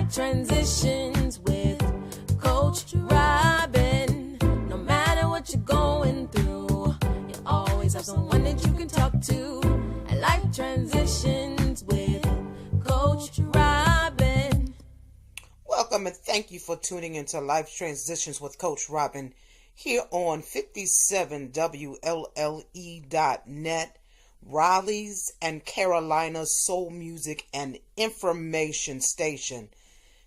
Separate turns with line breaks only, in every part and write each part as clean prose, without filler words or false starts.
Life transitions with Coach Robin. No matter what you're going through, you always have someone that you can talk to. And life transitions with Coach Robin.
Welcome and thank you for tuning into Life Transitions with Coach Robin here on 57WLLE.net, Raleigh's and Carolina's soul music and information station.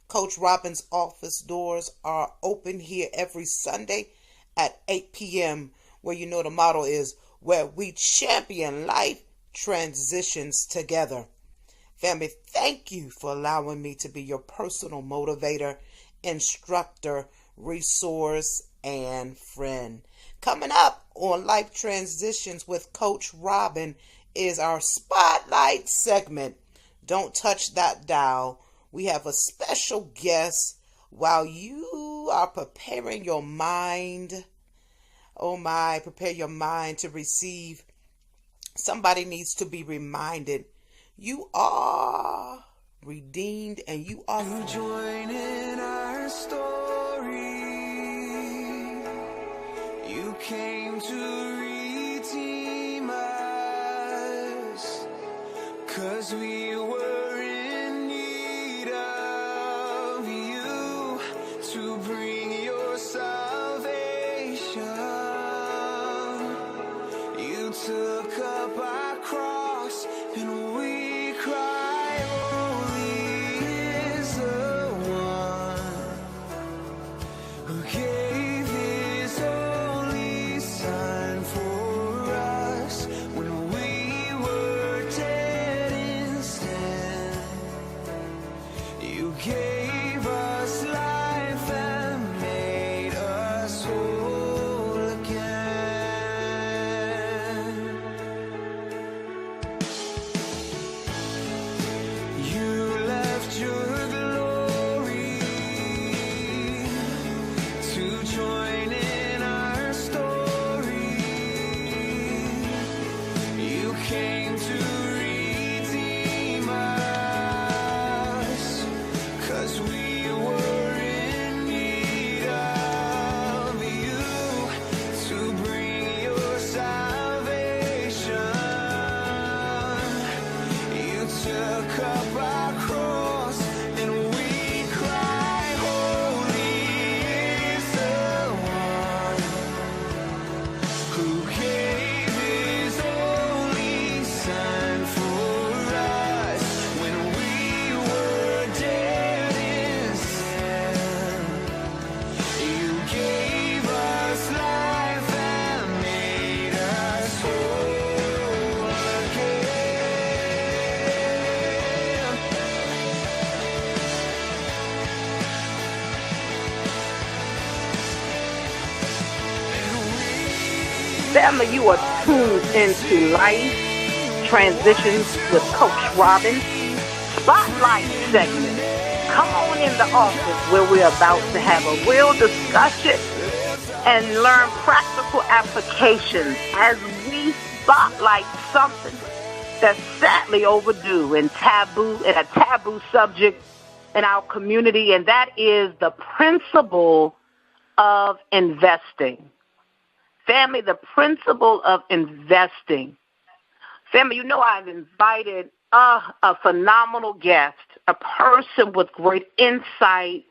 Coach Robin's office doors are open here every Sunday at 8 p.m. where you know the motto is where we champion life transitions together. Family, thank you for allowing me to be your personal motivator, instructor, resource, and friend. Coming up on Life Transitions with Coach Robin is our Spotlight segment. Don't touch that dial. We have a special guest while you are preparing your mind. Oh my, prepare your mind to receive. Somebody needs to be reminded. You are redeemed and you are free.
Join in our story. You came to redeem us, 'cause we were in need of you to bring your salvation. You took up our cross and we cry, holy is the one who gave his only son for us when we were dead in sin. You gave us life and made us whole again. You left your glory to join in our story. You came to redeem us, 'cause we were in need of you to bring your salvation. You took up our cross and we cry, holy is the one who gave his only son for us when we were dead in sin. You gave us life and made us whole again.
Family, you are tuned into Life Transitions with Coach Robin. Spotlight segment. Come on in the office where we're about to have a real discussion and learn practical applications as we spotlight something that's sadly overdue and a taboo subject in our community, and that is the principle of investing. Family, the principle of investing. Family, you know I've invited a phenomenal guest, a person with great insight,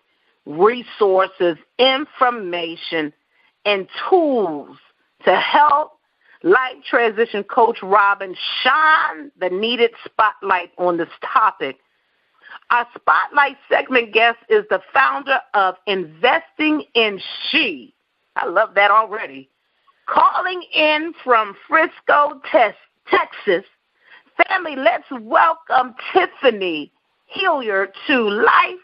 resources, information, and tools to help Life Transition Coach Robin shine the needed spotlight on this topic. Our Spotlight segment guest is the founder of Investing in She. I love that already. Calling in from Frisco, Texas. Family, let's welcome Tiffany Hilliard to Life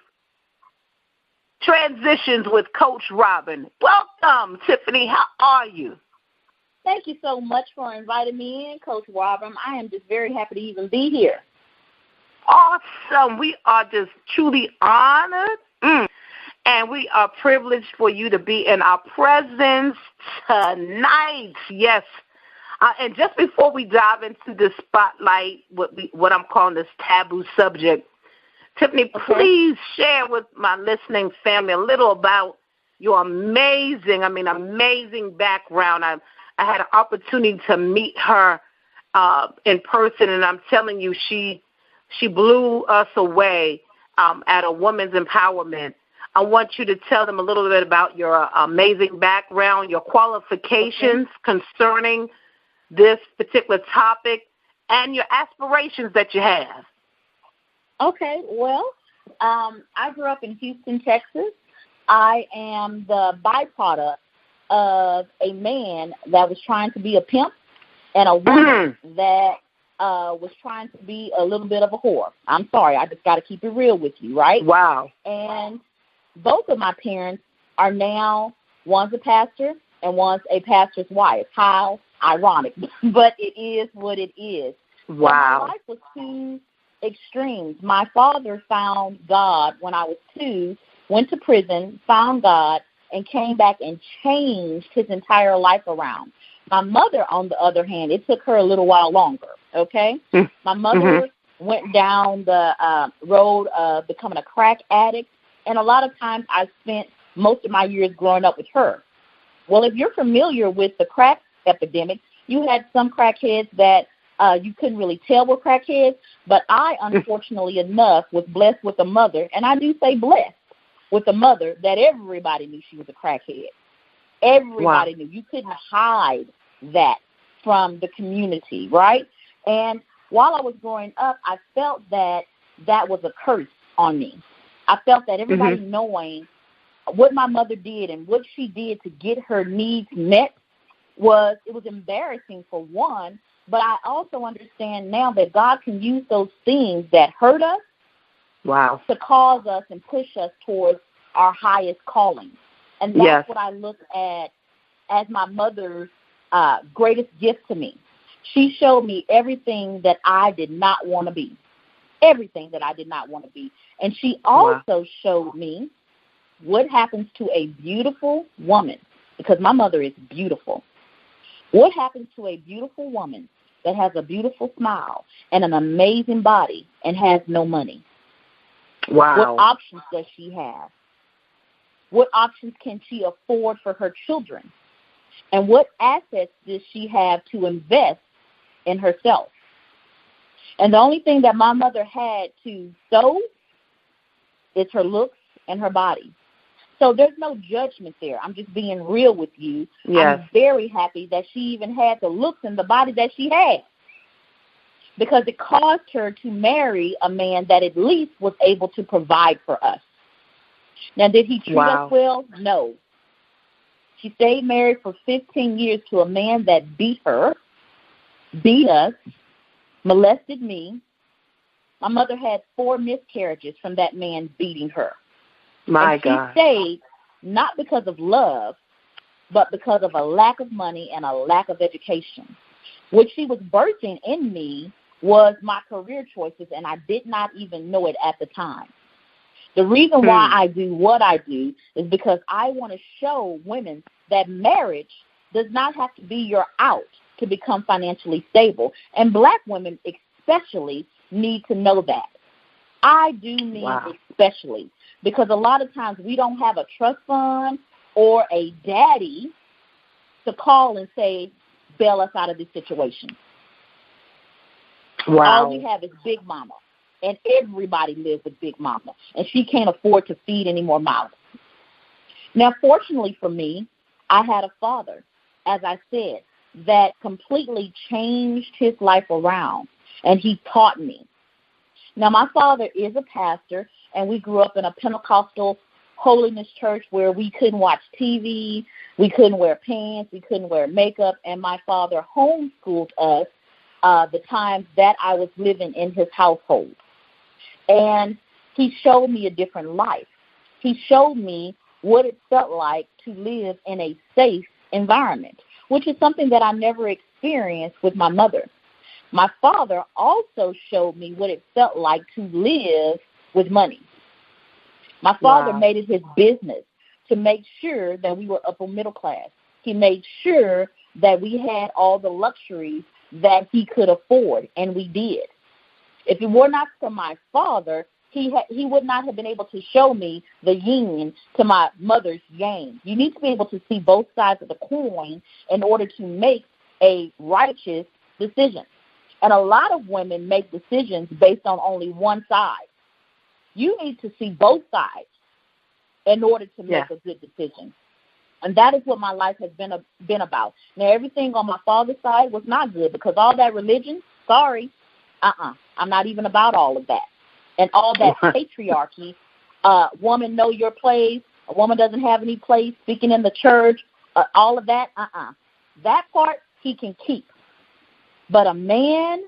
Transitions with Coach Robin. Welcome, Tiffany. How are you?
Thank you so much for inviting me in, Coach Robin. I am just very happy to even be here.
Awesome. We are just truly honored. And we are privileged for you to be in our presence tonight. Yes. And just before we dive into the spotlight, what I'm calling this taboo subject, Tiffany, please share with my listening family a little about your amazing background. I had an opportunity to meet her in person, and I'm telling you, she blew us away at a women's empowerment. I want you to tell them a little bit about your amazing background, your qualifications concerning this particular topic, and your aspirations that you have.
Okay, well, I grew up in Houston, Texas. I am the byproduct of a man that was trying to be a pimp and a woman that was trying to be a little bit of a whore. I'm sorry, I just got to keep it real with you, right?
Wow.
And both of my parents are now, one's a pastor and one's a pastor's wife. How ironic, but it is what it is.
Wow.
So my life was two extremes. My father found God when I was 2, went to prison, found God, and came back and changed his entire life around. My mother, on the other hand, it took her a little while longer, okay? My mother went down the road of becoming a crack addict, and a lot of times I spent most of my years growing up with her. Well, if you're familiar with the crack epidemic, you had some crackheads that you couldn't really tell were crackheads, but I, unfortunately enough, was blessed with a mother, and I do say blessed, with a mother that everybody knew she was a crackhead. Everybody knew. You couldn't hide that from the community, right? And while I was growing up, I felt that that was a curse on me. I felt that everybody knowing what my mother did and what she did to get her needs met it was embarrassing for one, but I also understand now that God can use those things that hurt us to cause us and push us towards our highest calling. And that's what I look at as my mother's greatest gift to me. She showed me everything that I did not want to be. Everything that I did not want to be. And she also showed me what happens to a beautiful woman, because my mother is beautiful. What happens to a beautiful woman that has a beautiful smile and an amazing body and has no money?
Wow.
What options does she have? What options can she afford for her children? And what assets does she have to invest in herself? And the only thing that my mother had to sow is her looks and her body. So there's no judgment there. I'm just being real with you.
Yes.
I'm very happy that she even had the looks and the body that she had, because it caused her to marry a man that at least was able to provide for us. Now, did he treat us well? No. She stayed married for 15 years to a man that beat her, beat us, molested me. My mother had 4 miscarriages from that man beating her.
My
and
God.
She stayed not because of love, but because of a lack of money and a lack of education. What she was birthing in me was my career choices, and I did not even know it at the time. The reason why I do what I do is because I want to show women that marriage does not have to be your out to become financially stable. And black women especially need to know that. I do mean especially, because a lot of times we don't have a trust fund or a daddy to call and say, bail us out of this situation. All we have is Big Mama. And everybody lives with Big Mama. And she can't afford to feed any more mouths. Now, fortunately for me, I had a father, as I said, that completely changed his life around. And he taught me. Now, my father is a pastor, and we grew up in a Pentecostal holiness church where we couldn't watch TV, we couldn't wear pants, we couldn't wear makeup, and my father homeschooled us the time that I was living in his household. And he showed me a different life. He showed me what it felt like to live in a safe environment, which is something that I never experienced with my mother. My father also showed me what it felt like to live with money. My father made it his business to make sure that we were upper middle class. He made sure that we had all the luxuries that he could afford, and we did. If it were not for my father, he would not have been able to show me the yin to my mother's yang. You need to be able to see both sides of the coin in order to make a righteous decision. And a lot of women make decisions based on only one side. You need to see both sides in order to make a good decision. And that is what my life has been about. Now, everything on my father's side was not good because all that religion, sorry, I'm not even about all of that. And all that patriarchy, woman know your place, a woman doesn't have any place, speaking in the church, all of that, That part he can keep. But a man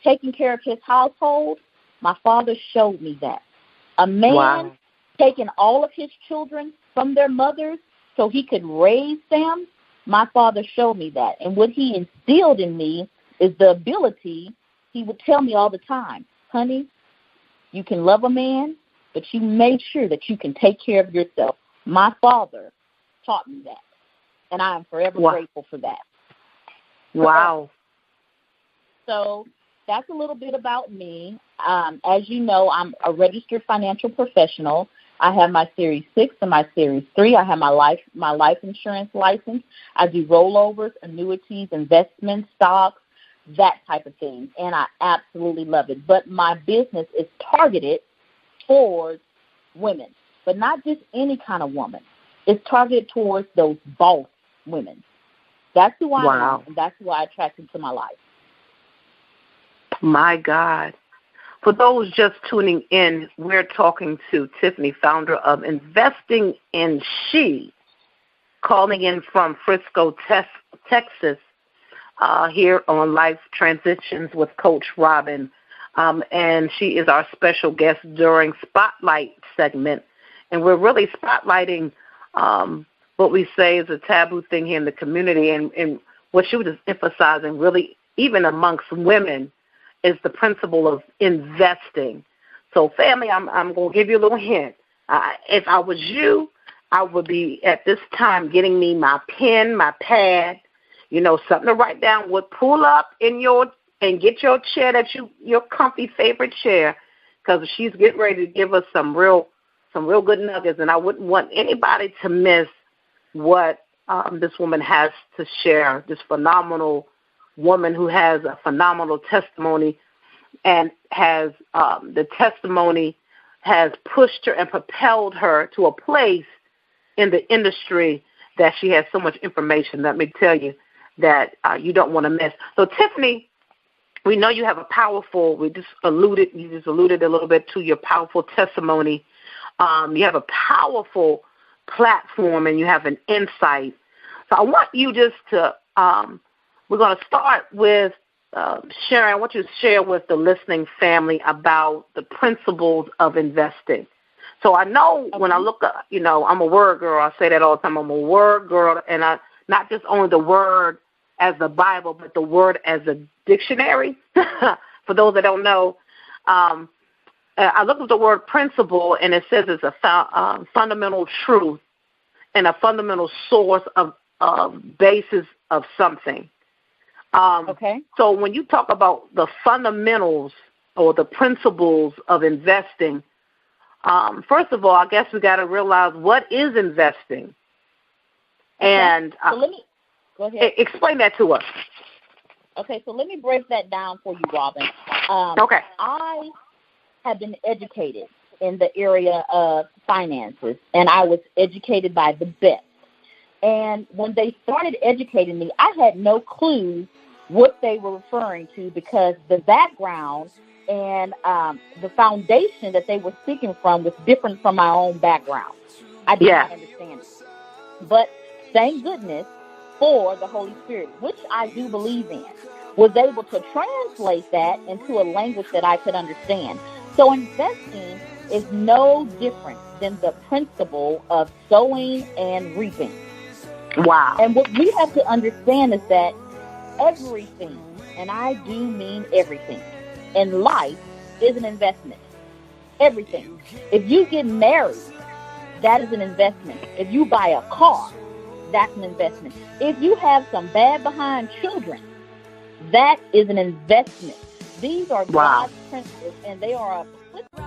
taking care of his household, my father showed me that. A man taking all of his children from their mothers so he could raise them, my father showed me that. And what he instilled in me is the ability, he would tell me all the time, honey, you can love a man, but you make sure that you can take care of yourself. My father taught me that, and I am forever grateful for that.
Wow.
So that's a little bit about me. As you know, I'm a registered financial professional. I have my Series 6 and my Series 3. I have my life insurance license. I do rollovers, annuities, investments, stocks, that type of thing, and I absolutely love it. But my business is targeted towards women, but not just any kind of woman. It's targeted towards those boss women. That's who I am, and that's who I attracted to my life.
My God. For those just tuning in, we're talking to Tiffany, founder of Investing in She, calling in from Frisco, Texas, here on Life Transitions with Coach Robin. And she is our special guest during Spotlight segment. And we're really spotlighting what we say is a taboo thing here in the community. And what she was emphasizing really, even amongst women, is the principle of investing. So, family, I'm going to give you a little hint. If I was you, I would be at this time getting me my pen, my pad, something to write down. Would pull up and get your chair your comfy favorite chair, because she's getting ready to give us some real good nuggets, and I wouldn't want anybody to miss what this woman has to share. This phenomenal woman who has a phenomenal testimony, and has the testimony has pushed her and propelled her to a place in the industry that she has so much information, let me tell you, that you don't want to miss. So, Tiffany, we know you have a powerful, you just alluded a little bit to your powerful testimony. You have a powerful platform and you have an insight. So I want you just to, we're going to start with sharing. I want you to share with the listening family about the principles of investing. So I know when I look up, I'm a word girl. I say that all the time. I'm a word girl, and not just only the word as the Bible, but the word as a dictionary. For those that don't know, I looked at the word principle, and it says it's a fundamental truth and a fundamental source of basis of something.
Okay.
So when you talk about the fundamentals or the principles of investing, first of all, I guess we got to realize what is investing. Okay. And
so let me go ahead.
Explain that to us.
Okay, so let me break that down for you, Robin.
Okay.
I have been educated in the area of finances, and I was educated by the best. And when they started educating me, I had no clue what they were referring to, because the background and the foundation that they were speaking from was different from my own background. I did not understand it. But thank goodness for the Holy Spirit, which I do believe in, was able to translate that into a language that I could understand. So investing is no different than the principle of sowing and reaping.
Wow.
And what we have to understand is that everything, and I do mean everything, in life is an investment. Everything. If you get married, that is an investment. If you buy a car, that's an investment. If you have some bad behind children, that is an investment. These are God's principles, and they are applicable